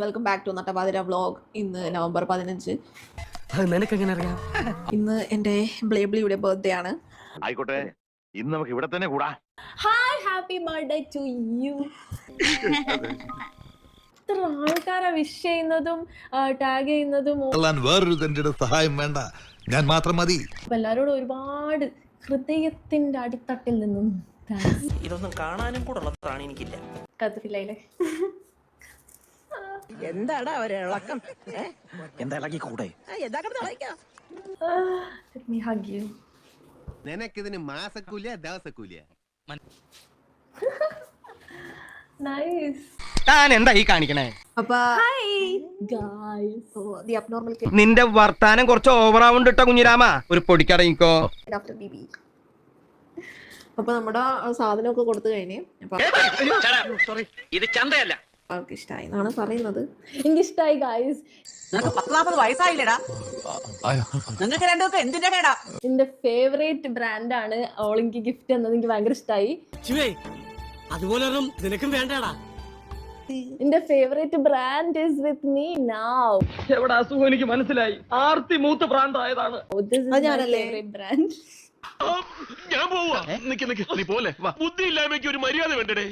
Welcome back to Nattapathira vlog. ഇന്ന് November 15. ഇന്ന് എൻ്റെ ബ്ലേബ്ലിയുടെ ബർത്ത്ഡേ ആണ്. ആയിക്കോട്ടെ, ഇന്ന് നമുക്ക് ഇവിടെ തന്നെ കൂടാ. Hi, happy birthday to you. ഇത്ര ആൾക്കാരെ വിഷ് ചെയ്യുന്നതും ടാഗ് ചെയ്യുന്നതും വേറൊരു സഹായം വേണ്ട, ഞാൻ മാത്രം മതി. അപ്പൊ എല്ലാരോടും ഒരുപാട് ഹൃദയത്തിന്റെ അടിത്തട്ടിൽ നിന്നും ഇതൊന്നും കാണാനും കൂടെ ഉള്ളതാണ് എനിക്കില്ല. കത്തിരില്ലേ എന്താടാ ഒരു ഇളക്കം? എന്താ ഇളകി കൂടെ? നിനക്കിതിന് മാസക്കൂലിയ ദിവസക്കൂലിയ? താൻ എന്താ ഈ കാണിക്കണേ? നിന്റെ വർത്താനം കുറച്ച് ഓവറാവുണ്ട് കേട്ടോ കുഞ്ഞിരാമ. ഒരു പൊടിക്കടങ്ങിക്കോ. അപ്പൊ നമ്മുടെ സാധനമൊക്കെ കൊടുത്തു കഴിഞ്ഞ് ഇത് ചന്തയല്ല. അവർക്ക് ഇഷ്ടമായി എന്നാണ് പറയുന്നത്. എനിക്കിഷ്ടായി ഗായ്സ്. നിനക്ക് 40 വയസ്സായില്ലടാ, നിങ്ങൾക്ക് രണ്ടുപേർക്ക് എന്തിന്റെ കേടാ? എന്റെ ഫേവറേറ്റ് ബ്രാൻഡാണ് ഓൾ എനിക്ക് ഗിഫ്റ്റ് എന്നത്. എനിക്ക് ഭയങ്കര ഇഷ്ടമായി. അതുപോലെ നിനക്കും വേണ്ടടാ. എന്റെ favourite brand is with me now. എവിടെ അസുഖം എനിക്ക് മനസ്സിലായി. ആർത്തി മൂത്ത് പ്രാന്തായതാണ്. ബ്രാൻഡ്. ഞാൻ പോവാ. നീ പോലെ ബുദ്ധി ഇല്ലായ്മയ്ക്ക് ഒരു മര്യാദ വേണ്ടേ?